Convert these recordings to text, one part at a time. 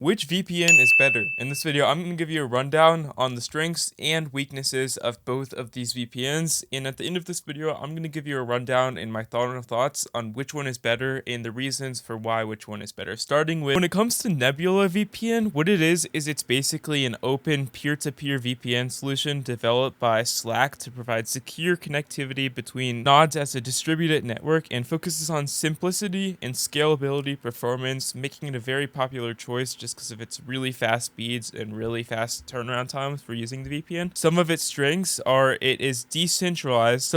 Which VPN is better? In this video, I'm going to give you a rundown on the strengths and weaknesses of both of these VPNs. And at the end of this video, I'm going to give you a rundown and my thoughts on which one is better and the reasons for why which one is better. Starting with, when it comes to Nebula VPN, what it is it's basically an open peer-to-peer VPN solution developed by Slack to provide secure connectivity between nodes as a distributed network and focuses on simplicity and scalability performance, making it a very popular choice just because of its really fast speeds and really fast turnaround times for using the VPN. Some of its strengths are it is decentralized,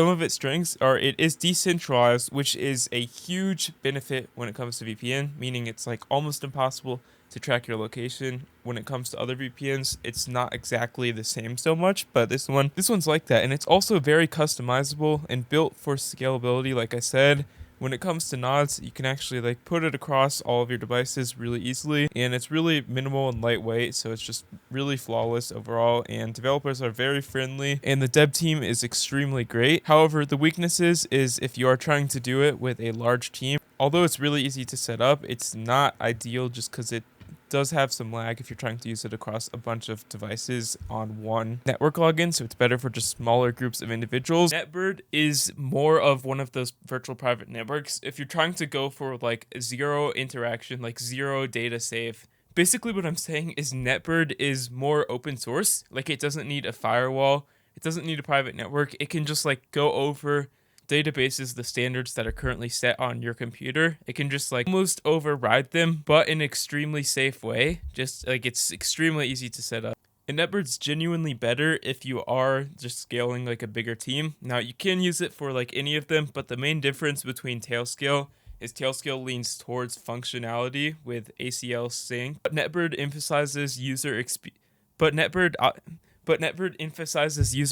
which is a huge benefit when it comes to VPN, meaning it's like almost impossible to track your location. When it comes to other VPNs, it's not exactly the same so much, but this one's like that. And it's also very customizable and built for scalability. Like I said, when it comes to nodes, you can actually like put it across all of your devices really easily, and it's really minimal and lightweight, so it's just really flawless overall, and developers are very friendly and the dev team is extremely great. However, the weaknesses is if you are trying to do it with a large team, although it's really easy to set up, it's not ideal just because it does have some lag if you're trying to use it across a bunch of devices on one network login, so it's better for just smaller groups of individuals. Netbird is more of one of those virtual private networks. If you're trying to go for like zero interaction, like zero data save, basically what I'm saying is Netbird is more open source. Like, it doesn't need a firewall, it doesn't need a private network, it can just like go over databases, the standards that are currently set on your computer. It can just like almost override them, but in an extremely safe way. Just like, it's extremely easy to set up. And Netbird's genuinely better if you are just scaling like a bigger team. Now, you can use it for like any of them, but the main difference between tailscale is tailscale leans towards functionality with ACL sync, but Netbird emphasizes user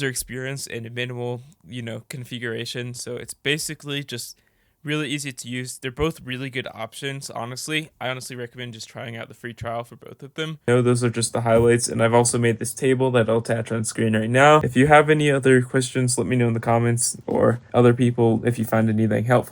experience and minimal, configuration. So it's basically just really easy to use. They're both really good options, honestly. I honestly recommend just trying out the free trial for both of them. Those are just the highlights, and I've also made this table that I'll attach on screen right now. If you have any other questions, let me know in the comments, or other people if you find anything helpful.